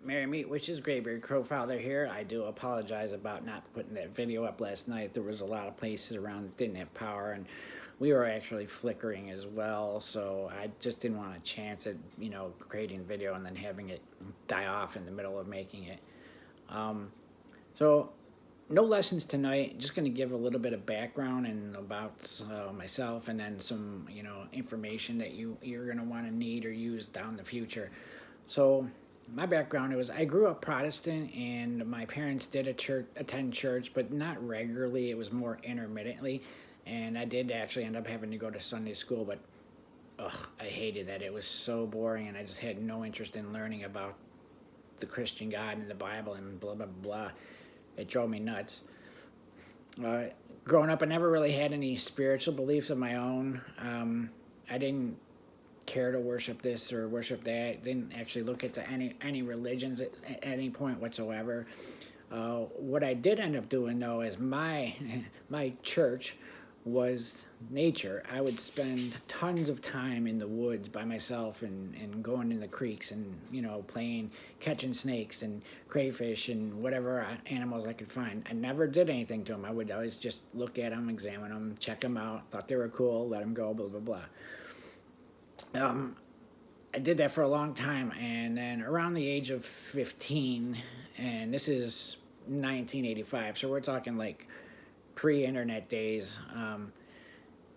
Merry Meet, which is Graybeard Crowfather here. I do apologize about not putting that video up last night. There was a lot of places around that didn't have power, and we were actually flickering as well, so I just didn't want to chance it, creating a video and then having it die off in the middle of making it. So, no lessons tonight. Just going to give a little bit of background and about myself, and then some, information that you're going to want to need or use down the future. So, my background was I grew up Protestant, and my parents did attend church, but not regularly. It was more intermittently, and I did actually end up having to go to Sunday school, but I hated that. It was so boring, and I just had no interest in learning about the Christian God and the Bible and blah blah blah. It drove me nuts. Uh, Growing up, I never really had any spiritual beliefs of my own. I didn't care to worship this or worship that. Didn't actually look into any religions at any point whatsoever. What I did end up doing though is my my church was nature. I would spend tons of time in the woods by myself and going in the creeks and playing catching snakes and crayfish and whatever animals I could find. I never did anything to them. I would always just look at them, examine them, check them out, thought they were cool, let them go, blah blah blah. I did that for a long time, and then around the age of 15, and this is 1985, so we're talking like pre-internet days.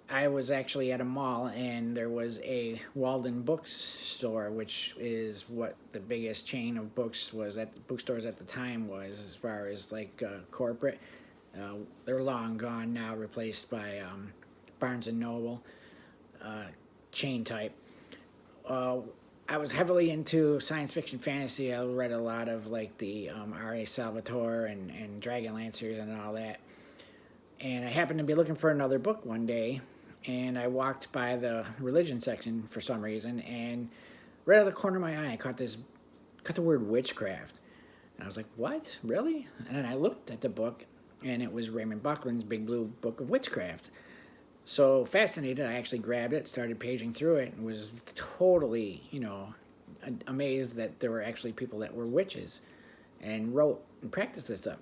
I was actually at a mall, and there was a Walden Bookstore, which is what the biggest chain of books was at the bookstores at the time was, as far as like corporate. They're long gone now, replaced by Barnes and Noble chain type. uh, I was heavily into science fiction fantasy. I read a lot of like the R.A. Salvatore and Dragonlancers and all that. And I happened to be looking for another book one day, and I walked by the religion section for some reason, and right out of the corner of my eye, I caught the word witchcraft. And I was like, what? Really? And then I looked at the book, and it was Raymond Buckland's Big Blue Book of Witchcraft. So fascinated, I actually grabbed it, started paging through it, and was totally, amazed that there were actually people that were witches and wrote and practiced this stuff.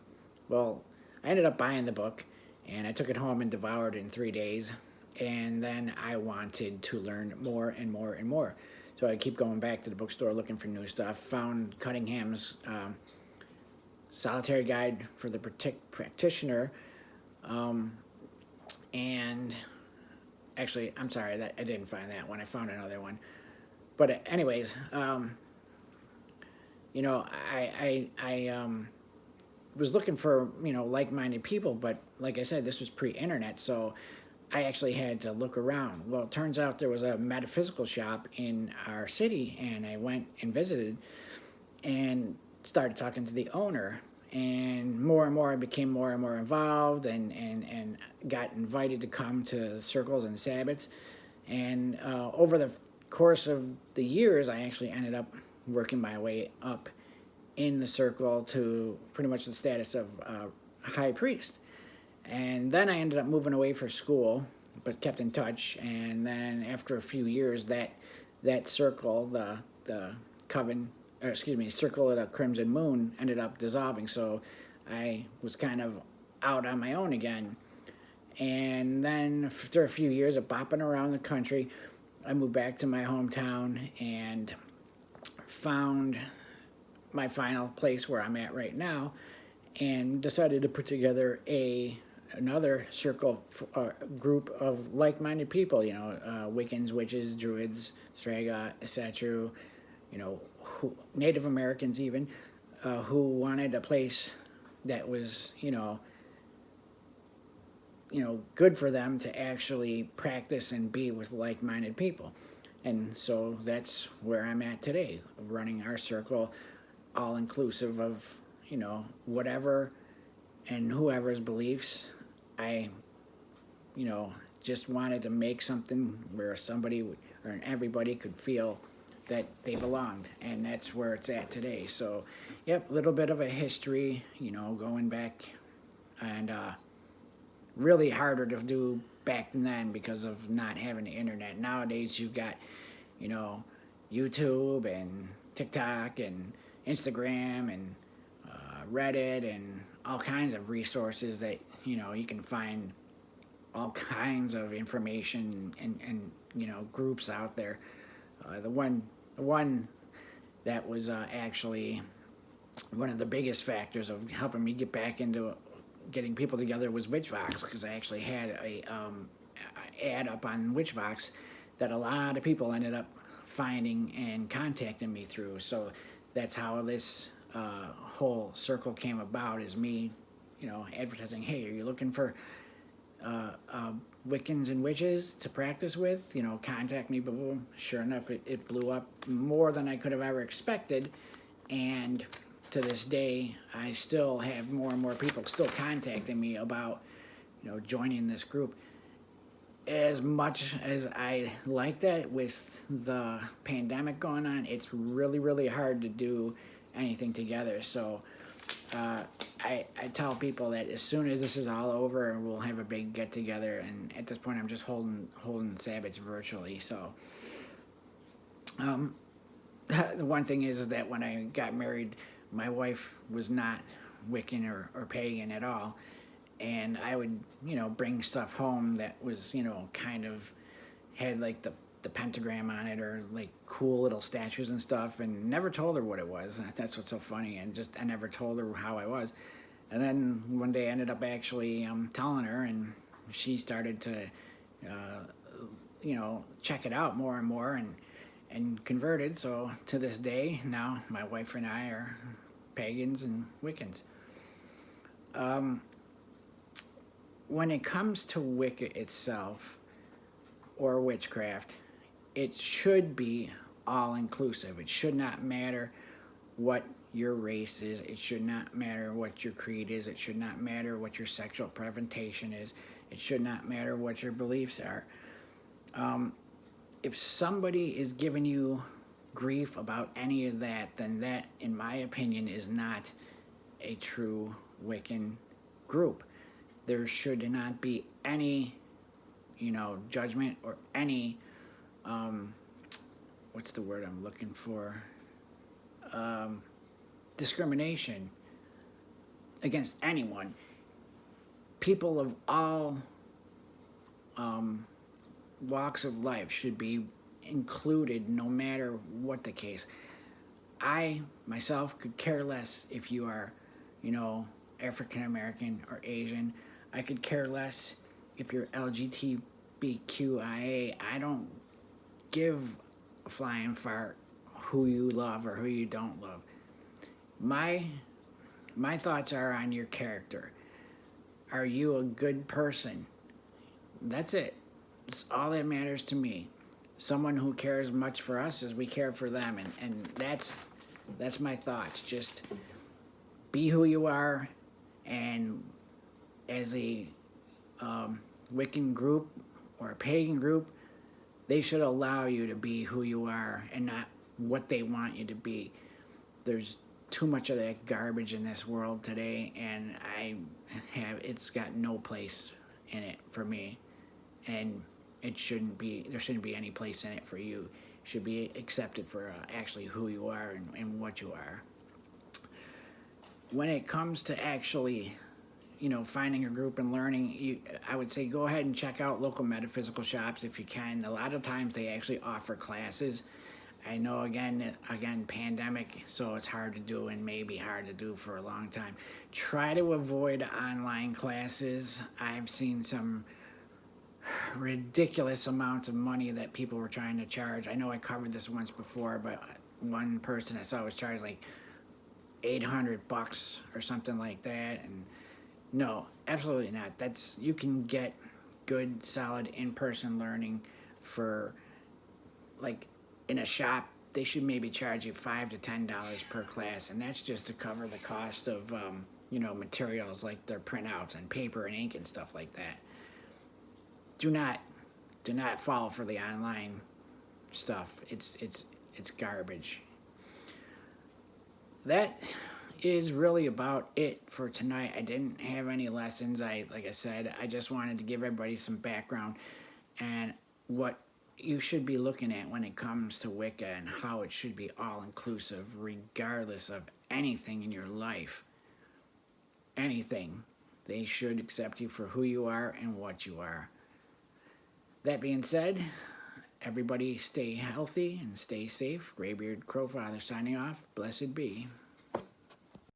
Well, I ended up buying the book, and I took it home and devoured it in 3 days. And then I wanted to learn more and more and more. So I keep going back to the bookstore looking for new stuff. Found Cunningham's Solitary Guide for the Practitioner, and actually, I'm sorry that I didn't find that one. I found another one. But anyways, I was looking for like-minded people, but like I said, this was pre-internet, so I actually had to look around. Well, it turns out there was a metaphysical shop in our city, and I went and visited and started talking to the owner. And more I became more and more involved, and got invited to come to circles and Sabbats. And over the course of the years, I actually ended up working my way up in the circle to pretty much the status of high priest. And then I ended up moving away for school, but kept in touch. And then after a few years, that circle, the coven, or excuse me, Circle of the Crimson Moon, ended up dissolving. So I was kind of out on my own again. And then after a few years of bopping around the country, I moved back to my hometown and found my final place where I'm at right now, and decided to put together another circle, group of like-minded people, Wiccans, witches, druids, Straga, etc., Native Americans even, who wanted a place that was, good for them to actually practice and be with like-minded people. And so that's where I'm at today, running our circle, all inclusive of, whatever and whoever's beliefs. I, just wanted to make something where somebody or everybody could feel that they belonged, and that's where it's at today. So, yep, a little bit of a history, going back, and really harder to do back then because of not having the internet. Nowadays, you've got, YouTube and TikTok and Instagram and Reddit and all kinds of resources that you can find all kinds of information and groups out there. The one that was actually one of the biggest factors of helping me get back into getting people together was Witchvox, because I actually had a ad up on Witchvox that a lot of people ended up finding and contacting me through. So that's how this whole circle came about, is me, advertising, hey, are you looking for Wiccans and witches to practice with? Contact me. But boom, sure enough, it blew up more than I could have ever expected. And to this day, I still have more and more people still contacting me about, joining this group. As much as I like that, with the pandemic going on, it's really, really hard to do anything together. So I tell people that as soon as this is all over, we'll have a big get together. And at this point, I'm just holding Sabbats virtually. So the one thing is that when I got married, my wife was not Wiccan or pagan at all. And I would, bring stuff home that was, kind of had like the pentagram on it, or like cool little statues and stuff, and never told her what it was. That's what's so funny. And just, I never told her how I was. And then one day I ended up actually telling her, and she started to, check it out more and more, and converted. So to this day, now my wife and I are pagans and Wiccans. When it comes to Wicca itself, or witchcraft, it should be all-inclusive. It should not matter what your race is. It should not matter what your creed is. It should not matter what your sexual presentation is. It should not matter what your beliefs are. If somebody is giving you grief about any of that, then that, in my opinion, is not a true Wiccan group. There should not be any, judgment or any, what's the word I'm looking for? Discrimination against anyone. People of all walks of life should be included, no matter what the case. I, myself, could care less if you are, African American or Asian. I could care less if you're LGBTQIA. I don't give a flying fart who you love or who you don't love. My thoughts are on your character. Are you a good person? That's it. It's all that matters to me. Someone who cares much for us as we care for them, and that's my thoughts. Just be who you are, and as a Wiccan group or a pagan group, they should allow you to be who you are and not what they want you to be. There's too much of that garbage in this world today, and it's got no place in it for me, and there shouldn't be any place in it for you. You should be accepted for actually who you are and what you are. When it comes to actually, finding a group and learning, I would say go ahead and check out local metaphysical shops if you can. A lot of times they actually offer classes. I know, again, pandemic, so it's hard to do and maybe hard to do for a long time. Try to avoid online classes. I've seen some ridiculous amounts of money that people were trying to charge. I know I covered this once before, but one person I saw was charged like $800 or something like that, and no, absolutely not. You can get good, solid in-person learning for, like, in a shop. They should maybe charge you $5 to $10 per class, and that's just to cover the cost of materials like their printouts and paper and ink and stuff like that. Do not fall for the online stuff. It's garbage. That is really about it for tonight. I didn't have any lessons. Like I said, I just wanted to give everybody some background and what you should be looking at when it comes to Wicca and how it should be all inclusive, regardless of anything in your life. Anything. They should accept you for who you are and what you are. That being said, everybody stay healthy and stay safe. Graybeard Crowfather signing off. Blessed be.